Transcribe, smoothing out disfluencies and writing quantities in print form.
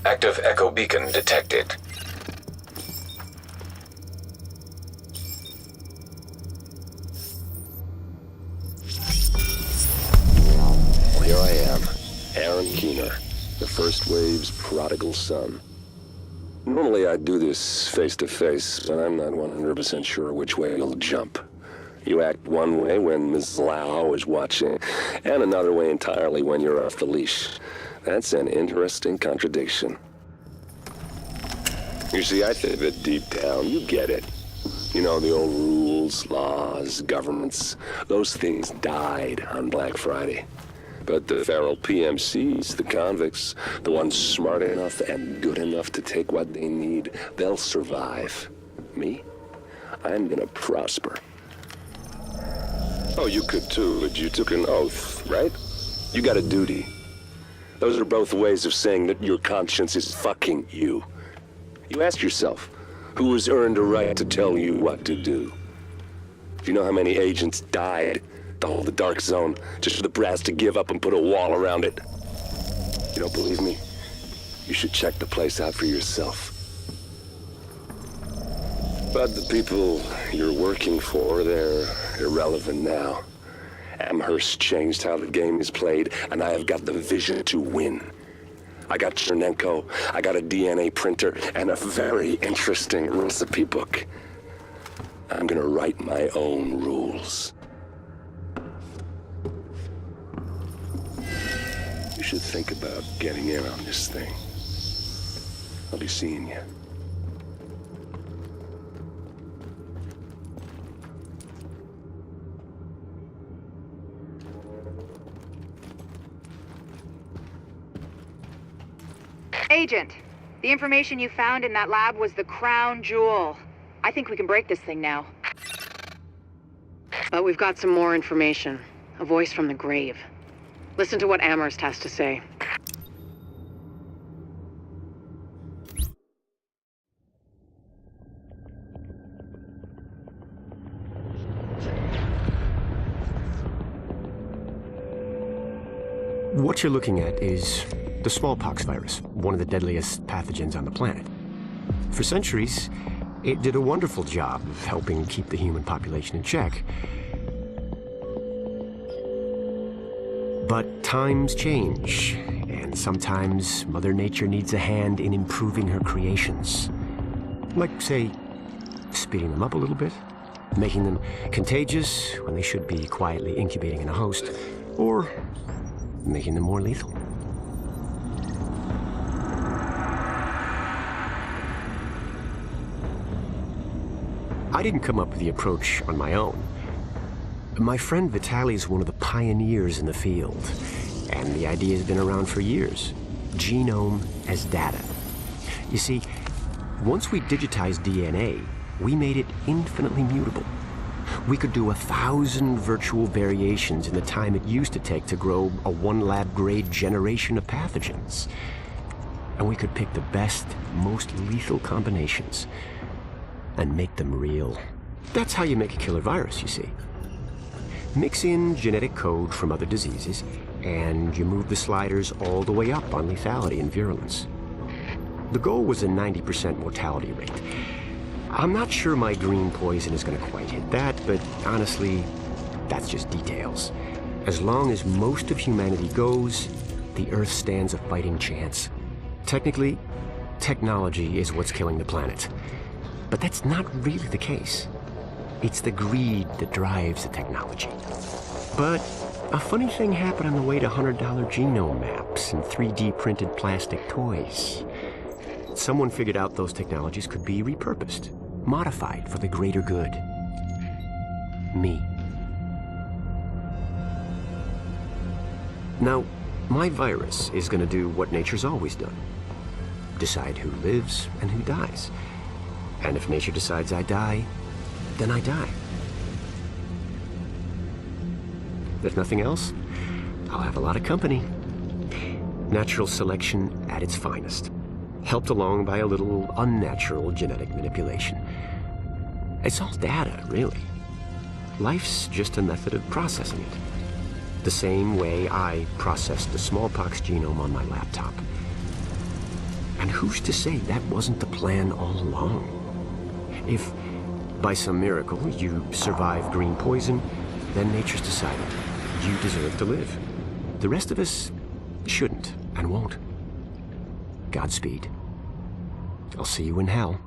Active echo beacon detected. Well, here I am, Aaron Keener, the First Wave's prodigal son. Normally I'd do this face-to-face, but I'm not 100% sure which way you'll jump. You act one way when Ms. Lau is watching, and another way entirely when you're off the leash. That's an interesting contradiction. You see, I think that deep down, you get it. You know, the old rules, laws, governments, those things died on Black Friday. But the feral PMCs, the convicts, the ones smart enough and good enough to take what they need, they'll survive. Me? I'm gonna prosper. Oh, you could too, but you took an oath, right? You got a duty. Those are both ways of saying that your conscience is fucking you. You ask yourself, who has earned a right to tell you what to do? Do you know how many agents died to hold the Dark Zone just for the brass to give up and put a wall around it? You don't believe me? You should check the place out for yourself. But the people you're working for, they're irrelevant now. Amherst changed how the game is played, and I have got the vision to win. I got Chernenko, I got a DNA printer, and a very interesting recipe book. I'm gonna write my own rules. You should think about getting in on this thing. I'll be seeing you. Agent, the information you found in that lab was the crown jewel. I think we can break this thing now. But we've got some more information. A voice from the grave. Listen to what Amherst has to say. What you're looking at is the smallpox virus, one of the deadliest pathogens on the planet. For centuries, it did a wonderful job of helping keep the human population in check. But times change, and sometimes Mother Nature needs a hand in improving her creations. Like, say, speeding them up a little bit, making them contagious when they should be quietly incubating in a host, or making them more lethal. I didn't come up with the approach on my own. My friend Vitaly is one of the pioneers in the field, and the idea has been around for years. Genome as data. You see, once we digitized DNA, we made it infinitely mutable. We could do 1,000 virtual variations in the time it used to take to grow a one-lab-grade generation of pathogens. And we could pick the best, most lethal combinations and make them real. That's how you make a killer virus, you see. Mix in genetic code from other diseases, and you move the sliders all the way up on lethality and virulence. The goal was a 90% mortality rate. I'm not sure my green poison is going to quite hit that, but honestly, that's just details. As long as most of humanity goes, the Earth stands a fighting chance. Technically, technology is what's killing the planet. But that's not really the case. It's the greed that drives the technology. But a funny thing happened on the way to $100 genome maps and 3D printed plastic toys. Someone figured out those technologies could be repurposed, modified for the greater good. Me. Now, my virus is going to do what nature's always done. Decide who lives and who dies. And if nature decides I die, then I die. If nothing else, I'll have a lot of company. Natural selection at its finest, helped along by a little unnatural genetic manipulation. It's all data, really. Life's just a method of processing it. The same way I processed the smallpox genome on my laptop. And who's to say that wasn't the plan all along? If, by some miracle, you survive green poison, then nature's decided you deserve to live. The rest of us shouldn't and won't. Godspeed. I'll see you in hell.